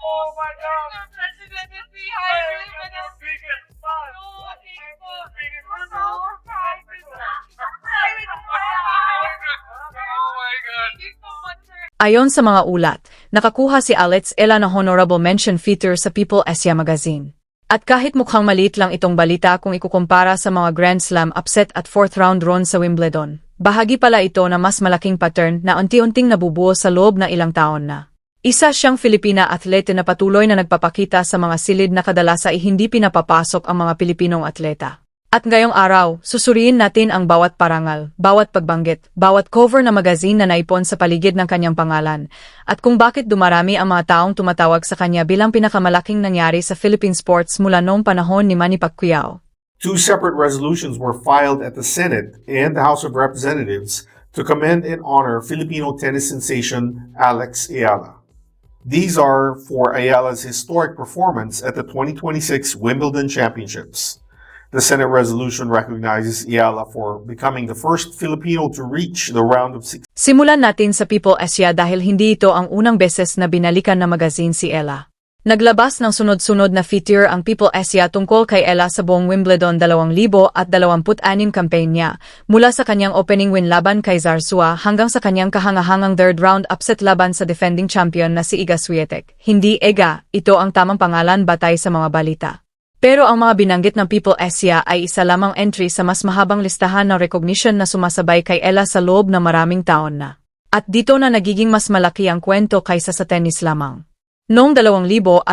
Oh my God! President is behind me! Oh my God! Thank you so much, sir. Ayon sa mga ulat, nakakuha si Alex Ela ng honorable mention feature sa People Asia Magazine. At kahit mukhang maliit lang itong balita kung ikukumpara sa mga Grand Slam upset at 4th round run sa Wimbledon, bahagi pala ito na mas malaking pattern na unti-unting nabubuo sa loob na ilang taon na. Isa siyang Filipina atlete na patuloy na nagpapakita sa mga silid na kadalasan ay hindi pinapapasok ang mga Pilipinong atleta. At ngayong araw, susuriin natin ang bawat parangal, bawat pagbanggit, bawat cover na magazine na naipon sa paligid ng kanyang pangalan, at kung bakit dumarami ang mga taong tumatawag sa kanya bilang pinakamalaking nangyari sa Philippine sports mula noong panahon ni Manny Pacquiao. Two separate resolutions were filed at the Senate and the House of Representatives to commend and honor Filipino tennis sensation Alex Ayala. These are for Ayala's historic performance at the 2026 Wimbledon Championships. The Senate resolution recognizes Ayala for becoming the first Filipino to reach the round of 16. Simulan natin sa People Asia dahil hindi ito ang unang beses na binalikan na magazine si Ella. Naglabas ng sunod-sunod na feature ang People Asia tungkol kay Ella sa buong Wimbledon 2026 campaign niya, mula sa kanyang opening win laban kay Zarsua hanggang sa kanyang kahangahangang third round upset laban sa defending champion na si Iga Swiatek. Hindi Ega, ito ang tamang pangalan batay sa mga balita. Pero ang mga binanggit ng People Asia ay isa lamang entry sa mas mahabang listahan ng recognition na sumasabay kay Ella sa loob ng maraming taon na. At dito na nagiging mas malaki ang kwento kaysa sa tennis lamang. Noong 2021,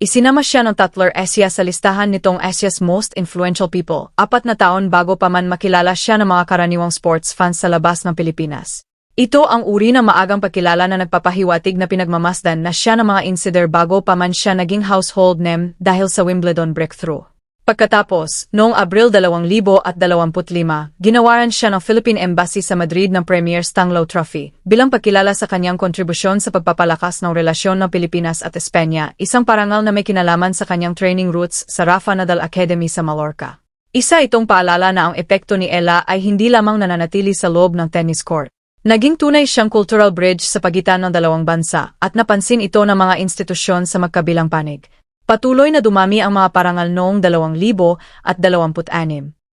isinama siya ng Tatler Asia sa listahan nitong Asia's Most Influential People, 4 na taon bago pa man makilala siya ng mga karaniwang sports fans sa labas ng Pilipinas. Ito ang uri ng maagang pagkilala na nagpapahiwatig na pinagmamasdan na siya ng mga insider bago pa man siya naging household name dahil sa Wimbledon breakthrough. Pagkatapos, noong Abril 2025, ginawaran siya ng Philippine Embassy sa Madrid ng Premier Stanglow Trophy bilang pagkilala sa kanyang kontribusyon sa pagpapalakas ng relasyon ng Pilipinas at Espanya, isang parangal na may kinalaman sa kanyang training roots sa Rafa Nadal Academy sa Mallorca. Isa itong paalala na ang epekto ni Ella ay hindi lamang nananatili sa loob ng tennis court. Naging tunay siyang cultural bridge sa pagitan ng dalawang bansa at napansin ito ng mga institusyon sa magkabilang panig. Patuloy na dumami ang mga parangal noong 2026.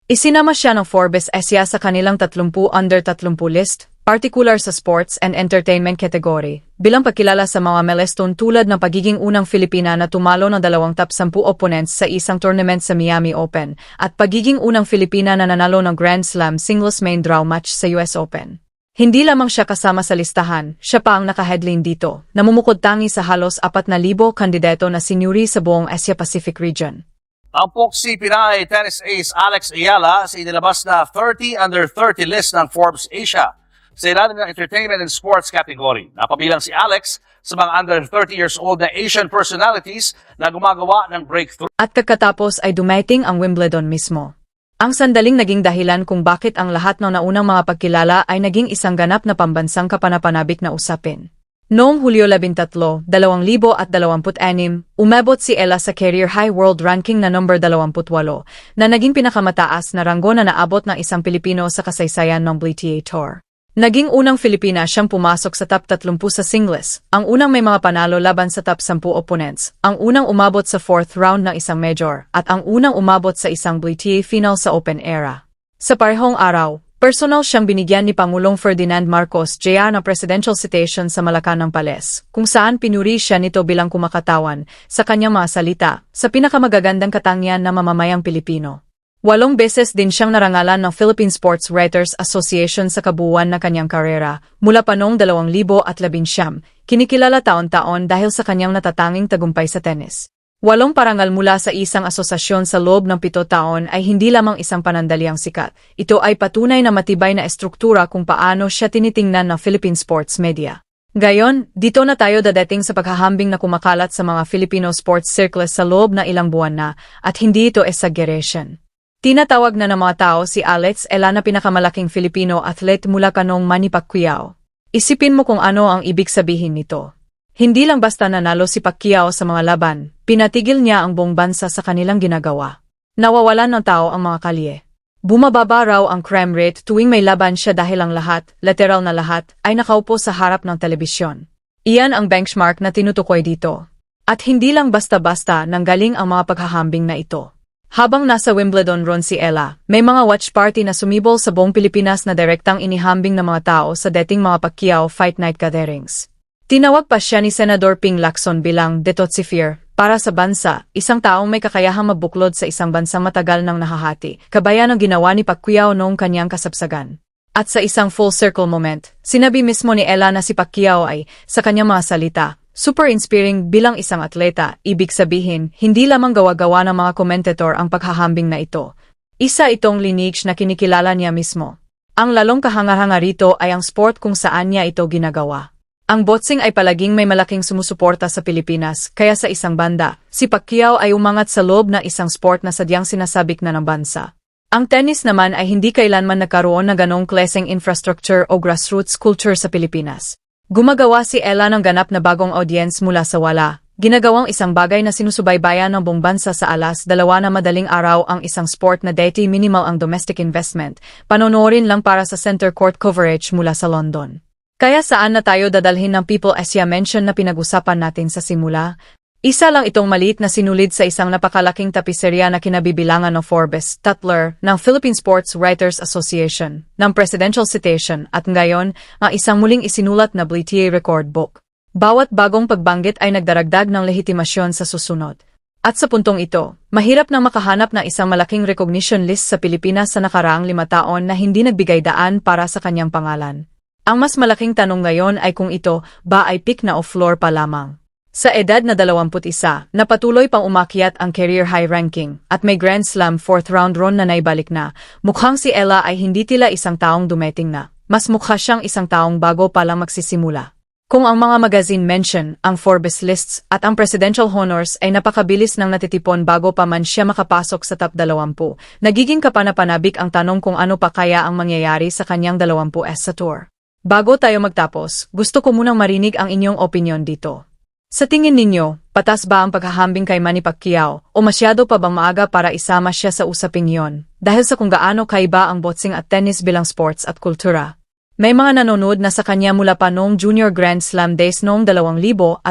Isinama siya ng Forbes Asia sa kanilang 30 under 30 list, particular sa sports and entertainment category, bilang pagkilala sa mga milestone tulad ng pagiging unang Filipina na tumalo ng 2 top 10 opponents sa isang tournament sa Miami Open, at pagiging unang Filipina na nanalo ng Grand Slam singles main draw match sa US Open. Hindi lamang siya kasama sa listahan, siya pa ang naka-headline dito, namumukod tangi sa halos 4,000 kandidato na sinuri sa buong Asia-Pacific region. Ang Poxy Pinay tennis ace Alex Ayala sa inilabas na 30 under 30 list ng Forbes Asia sa ilalim ng entertainment and sports category. Napabilang si Alex sa mga under 30 years old na Asian personalities na gumagawa ng breakthrough. At pagkatapos ay dumating ang Wimbledon mismo. Ang sandaling naging dahilan kung bakit ang lahat ng naunang mga pagkilala ay naging isang ganap na pambansang kapanapanabik na usapin. Noong Hulyo 13, 2026, umabot si Ella sa career high world ranking na number 28, na naging pinakamataas na ranggo na naabot ng isang Pilipino sa kasaysayan ng WTA Tour. Naging unang Filipina siyang pumasok sa top 30 sa singles, ang unang may mga panalo laban sa top 10 opponents, ang unang umabot sa 4th round ng isang major, at ang unang umabot sa isang WTA final sa Open era. Sa parehong araw, personal siyang binigyan ni Pangulong Ferdinand Marcos Jr. ng Presidential Citation sa Malacanang Palace, kung saan pinuri siya nito bilang kumakatawan sa kanyang mga salita sa pinakamagagandang katangian ng mamamayang Pilipino. 8 beses din siyang narangalan ng Philippine Sports Writers Association sa kabuuan na kanyang karera, mula pa noong 2019, kinikilala taon-taon dahil sa kanyang natatanging tagumpay sa tennis. 8 parangal mula sa isang asosasyon sa loob ng 7 taon ay hindi lamang isang panandaliang sikat. Ito ay patunay na matibay na estruktura kung paano siya tinitingnan ng Philippine sports media. Gayon, dito na tayo dadating sa paghahambing na kumakalat sa mga Filipino sports circles sa loob na ilang buwan na, at hindi ito exaggeration. Tinatawag na ng mga tao si Alex Ella na pinakamalaking Filipino athlete mula kanong Manny Pacquiao. Isipin mo kung ano ang ibig sabihin nito. Hindi lang basta nanalo si Pacquiao sa mga laban, pinatigil niya ang buong bansa sa kanilang ginagawa. Nawawalan ng tao ang mga kalye. Bumababa raw ang crime rate tuwing may laban siya dahil ang lahat, literal na lahat, ay nakaupo sa harap ng telebisyon. Iyan ang benchmark na tinutukoy dito. At hindi lang basta-basta nanggaling ang mga paghahambing na ito. Habang nasa Wimbledon ron si Ella, may mga watch party na sumibol sa buong Pilipinas na direktang inihambing ng mga tao sa dating mga Pacquiao Fight Night gatherings. Tinawag pa siya ni Senador Ping Lacson bilang detoxifier. Para sa bansa, isang taong may kakayahang mabuklod sa isang bansang matagal nang nahahati, kabaya ng ginawa ni Pacquiao noong kanyang kasabsagan. At sa isang full circle moment, sinabi mismo ni Ella na si Pacquiao ay, sa kanyang mga salita, super inspiring bilang isang atleta. Ibig sabihin, hindi lamang gawa-gawa ng mga komentator ang paghahambing na ito. Isa itong lineage na kinikilala niya mismo. Ang lalong kahanga-hanga rito ay ang sport kung saan niya ito ginagawa. Ang boxing ay palaging may malaking sumusuporta sa Pilipinas, kaya sa isang banda, si Pacquiao ay umangat sa loob ng isang sport na sadyang sinasabik na ng bansa. Ang tennis naman ay hindi kailanman nagkaroon ng ganong klaseng infrastructure o grassroots culture sa Pilipinas. Gumagawa si Ella ng ganap na bagong audience mula sa wala, ginagawang isang bagay na sinusubaybayan ng buong bansa sa alas 2 na madaling araw ang isang sport na dati minimal ang domestic investment, panonoorin lang para sa center court coverage mula sa London. Kaya saan na tayo dadalhin ng People Asia mention na pinag-usapan natin sa simula? Isa lang itong maliit na sinulid sa isang napakalaking tapiserya na kinabibilangan ng Forbes, Tatler, ng Philippine Sports Writers Association, ng Presidential Citation at ngayon, ang isang muling isinulat na Blitier Record Book. Bawat bagong pagbanggit ay nagdaragdag ng lehitimasyon sa susunod. At sa puntong ito, mahirap nang makahanap ng isang malaking recognition list sa Pilipinas sa nakaraang 5 taon na hindi nagbigay daan para sa kanyang pangalan. Ang mas malaking tanong ngayon ay kung ito ba ay pick na o floor pa lamang. Sa edad na 21, na patuloy pang umakyat ang career high ranking at may Grand Slam 4th round run na naibalik na, mukhang si Ella ay hindi tila isang taong dumating na. Mas mukha siyang isang taong bago pa lang magsisimula. Kung ang mga magazine mention, ang Forbes lists at ang presidential honors ay napakabilis ng natitipon bago pa man siya makapasok sa top 20, nagiging kapanapanabik ang tanong kung ano pa kaya ang mangyayari sa kanyang 20s sa tour. Bago tayo magtapos, gusto ko munang marinig ang inyong opinyon dito. Sa tingin ninyo, patas ba ang paghahambing kay Manny Pacquiao o masyado pa bang maaga para isama siya sa usaping yon dahil sa kung gaano kaiba ang boxing at tennis bilang sports at kultura? May mga nanonood na sa kanya mula pa noong Junior Grand Slam days noong 2022.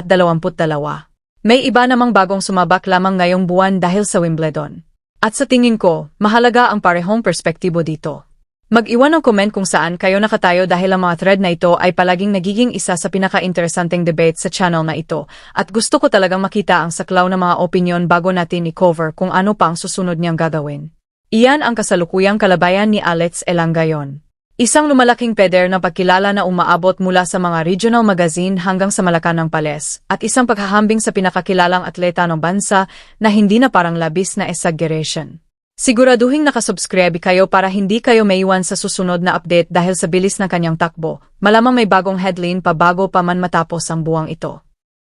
May iba namang bagong sumabak lamang ngayong buwan dahil sa Wimbledon. At sa tingin ko, mahalaga ang parehong perspektibo dito. Mag-iwan ng comment kung saan kayo nakatayo dahil ang mga thread na ito ay palaging nagiging isa sa pinaka-interesanteng debate sa channel na ito at gusto ko talagang makita ang saklaw ng mga opinyon bago natin i-cover kung ano pa ang susunod niyang gagawin. Iyan ang kasalukuyang kalabayan ni Alex Elangayon. Isang lumalaking peder na pagkilala na umaabot mula sa mga regional magazine hanggang sa Malacanang Palace at isang paghahambing sa pinakakilalang atleta ng bansa na hindi na parang labis na exaggeration. Siguraduhin nakasubscribe kayo para hindi kayo maiwan sa susunod na update dahil sa bilis ng kanyang takbo. Malamang may bagong headline pa bago pa man matapos ang buwang ito.